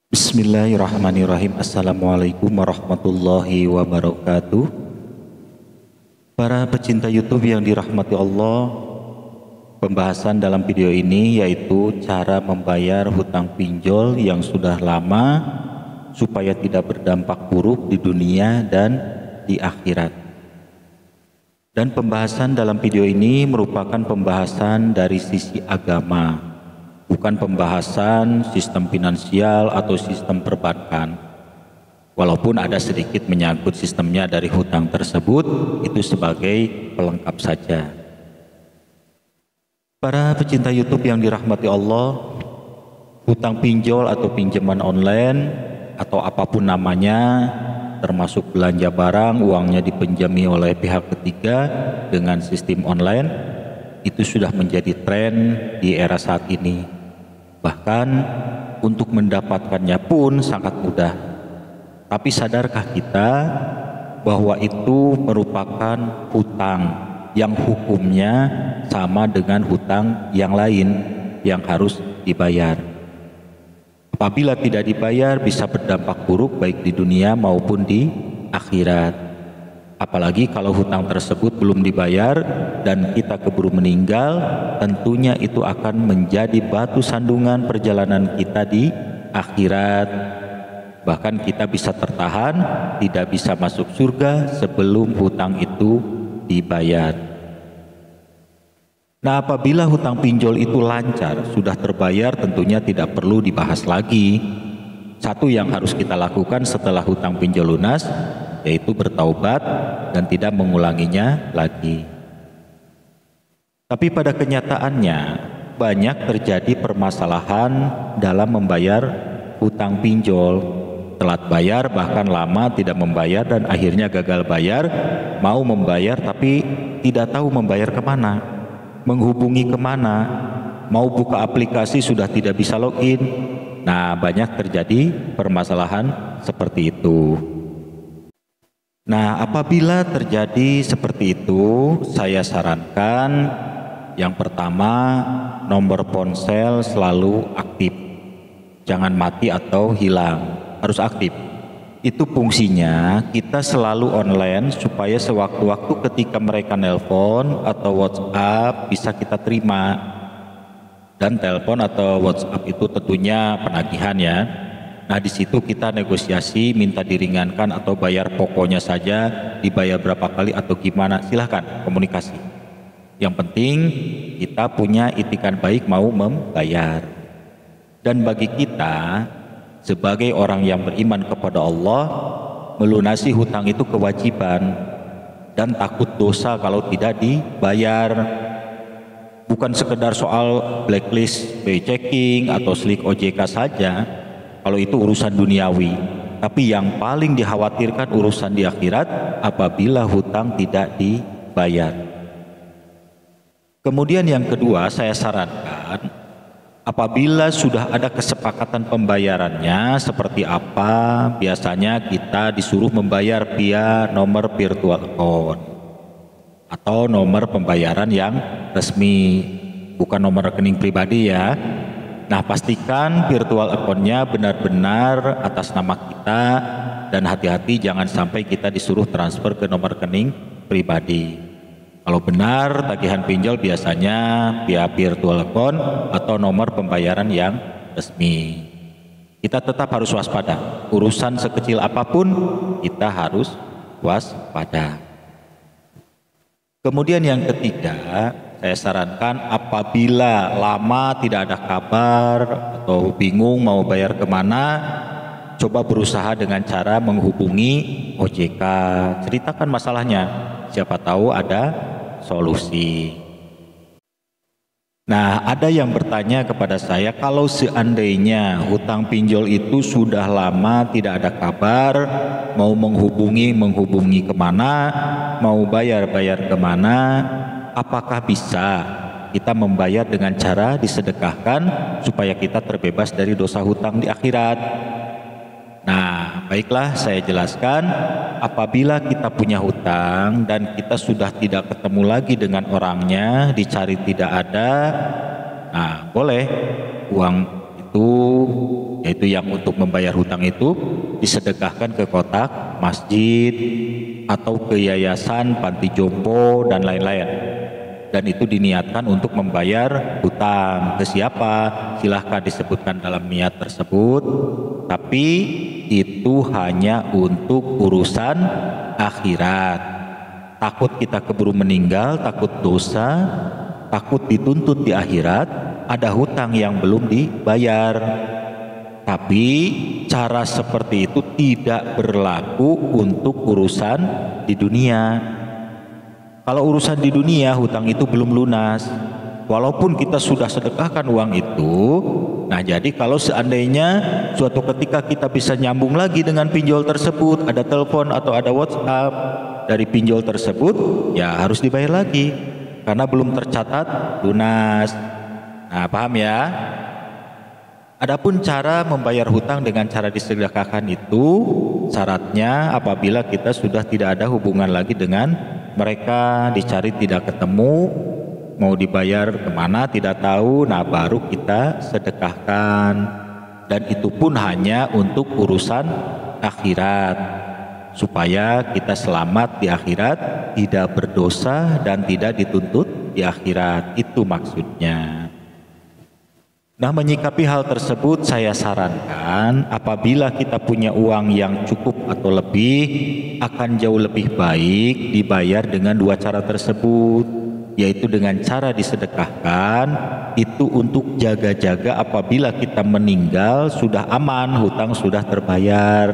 Bismillahirrahmanirrahim. Assalamualaikum warahmatullahi wabarakatuh. Para pecinta YouTube yang dirahmati Allah, pembahasan dalam video ini yaitu cara membayar hutang pinjol yang sudah lama supaya tidak berdampak buruk di dunia dan di akhirat. Dan pembahasan dalam video ini merupakan pembahasan dari sisi agama, bukan pembahasan sistem finansial atau sistem perbankan. Walaupun ada sedikit menyangkut sistemnya dari hutang tersebut, itu sebagai pelengkap saja. Para pecinta YouTube yang dirahmati Allah, hutang pinjol atau pinjaman online atau apapun namanya, termasuk belanja barang, uangnya dipinjami oleh pihak ketiga dengan sistem online, itu sudah menjadi tren di era saat ini. Bahkan untuk mendapatkannya pun sangat mudah. Tapi sadarkah kita bahwa itu merupakan hutang yang hukumnya sama dengan hutang yang lain yang harus dibayar? Apabila tidak dibayar bisa berdampak buruk baik di dunia maupun di akhirat. Apalagi kalau hutang tersebut belum dibayar dan kita keburu meninggal, tentunya itu akan menjadi batu sandungan perjalanan kita di akhirat. Bahkan kita bisa tertahan, tidak bisa masuk surga sebelum hutang itu dibayar. Nah, apabila hutang pinjol itu lancar, sudah terbayar, tentunya tidak perlu dibahas lagi. Satu yang harus kita lakukan setelah hutang pinjol lunas, yaitu bertaubat dan tidak mengulanginya lagi. Tapi pada kenyataannya banyak terjadi permasalahan dalam membayar hutang pinjol. Telat bayar, bahkan lama tidak membayar dan akhirnya gagal bayar. Mau membayar tapi tidak tahu membayar kemana, menghubungi kemana, mau buka aplikasi sudah tidak bisa login. Nah, banyak terjadi permasalahan seperti itu. Nah, apabila terjadi seperti itu, saya sarankan yang pertama, nomor ponsel selalu aktif. Jangan mati atau hilang, harus aktif. Itu fungsinya kita selalu online supaya sewaktu-waktu ketika mereka nelpon atau WhatsApp bisa kita terima. Dan telepon atau WhatsApp itu tentunya penagihan ya. Nah, di situ kita negosiasi, minta diringankan atau bayar pokoknya saja, dibayar berapa kali atau gimana, silahkan komunikasi. Yang penting kita punya itikan baik mau membayar. Dan bagi kita sebagai orang yang beriman kepada Allah, melunasi hutang itu kewajiban dan takut dosa kalau tidak dibayar. Bukan sekedar soal blacklist, pay checking atau slik OJK saja. Kalau itu urusan duniawi, tapi yang paling dikhawatirkan urusan di akhirat apabila hutang tidak dibayar. Kemudian yang kedua, saya sarankan apabila sudah ada kesepakatan pembayarannya seperti apa, biasanya kita disuruh membayar via nomor virtual account atau nomor pembayaran yang resmi, bukan nomor rekening pribadi ya. Nah, pastikan virtual account-nya benar-benar atas nama kita dan hati-hati jangan sampai kita disuruh transfer ke nomor rekening pribadi. Kalau benar tagihan pinjol biasanya via virtual account atau nomor pembayaran yang resmi. Kita tetap harus waspada. Urusan sekecil apapun kita harus waspada. Kemudian yang ketiga, saya sarankan apabila lama tidak ada kabar atau bingung mau bayar kemana, coba berusaha dengan cara menghubungi OJK, ceritakan masalahnya, siapa tahu ada solusi. Nah, ada yang bertanya kepada saya, kalau seandainya hutang pinjol itu sudah lama tidak ada kabar, mau menghubungi kemana, mau bayar kemana, apakah bisa kita membayar dengan cara disedekahkan supaya kita terbebas dari dosa hutang di akhirat? Nah, baiklah saya jelaskan, apabila kita punya hutang dan kita sudah tidak ketemu lagi dengan orangnya, dicari tidak ada, nah boleh uang itu itu, yaitu yang untuk membayar hutang itu disedekahkan ke kotak masjid atau ke yayasan, panti jompo dan lain-lain. Dan itu diniatkan untuk membayar hutang. Ke siapa? Silahkan disebutkan dalam niat tersebut. Tapi itu hanya untuk urusan akhirat. Takut kita keburu meninggal, takut dosa, takut dituntut di akhirat, ada hutang yang belum dibayar. Tapi cara seperti itu tidak berlaku untuk urusan di dunia. Kalau urusan di dunia, hutang itu belum lunas. Walaupun kita sudah sedekahkan uang itu, nah jadi kalau seandainya suatu ketika kita bisa nyambung lagi dengan pinjol tersebut, ada telepon atau ada WhatsApp dari pinjol tersebut, ya harus dibayar lagi karena belum tercatat lunas. Nah, paham ya? Adapun cara membayar hutang dengan cara disedekahkan itu syaratnya apabila kita sudah tidak ada hubungan lagi dengan mereka, dicari tidak ketemu, mau dibayar kemana tidak tahu, nah baru kita sedekahkan. Dan itu pun hanya untuk urusan akhirat, supaya kita selamat di akhirat, tidak berdosa dan tidak dituntut di akhirat. Itu maksudnya. Nah, menyikapi hal tersebut saya sarankan apabila kita punya uang yang cukup atau lebih, akan jauh lebih baik dibayar dengan dua cara tersebut, yaitu dengan cara disedekahkan itu untuk jaga-jaga apabila kita meninggal sudah aman, hutang sudah terbayar.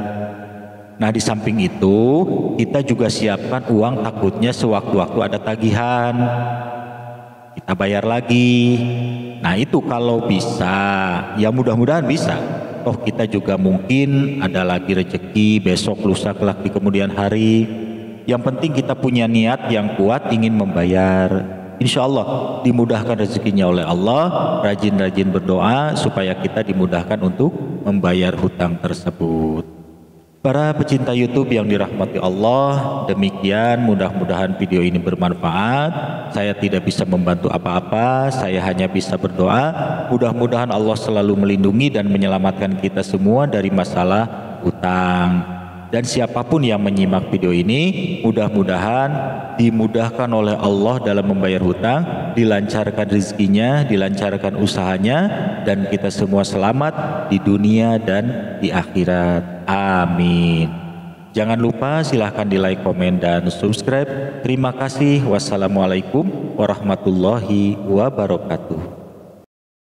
Nah, di samping itu kita juga siapkan uang, takutnya sewaktu-waktu ada tagihan kita bayar lagi. Nah, itu kalau bisa, ya mudah-mudahan bisa. Toh kita juga mungkin ada lagi rezeki besok, lusa, kelak di kemudian hari. Yang penting kita punya niat yang kuat ingin membayar. Insya Allah dimudahkan rezekinya oleh Allah. Rajin-rajin berdoa supaya kita dimudahkan untuk membayar hutang tersebut. Para pecinta YouTube yang dirahmati Allah, demikian mudah-mudahan video ini bermanfaat. Saya tidak bisa membantu apa-apa, saya hanya bisa berdoa. Mudah-mudahan Allah selalu melindungi dan menyelamatkan kita semua dari masalah hutang. Dan siapapun yang menyimak video ini, mudah-mudahan dimudahkan oleh Allah dalam membayar hutang, dilancarkan rezekinya, dilancarkan usahanya, dan kita semua selamat di dunia dan di akhirat. Amin. Jangan lupa silahkan di like, komen, dan subscribe. Terima kasih. Wassalamualaikum warahmatullahi wabarakatuh.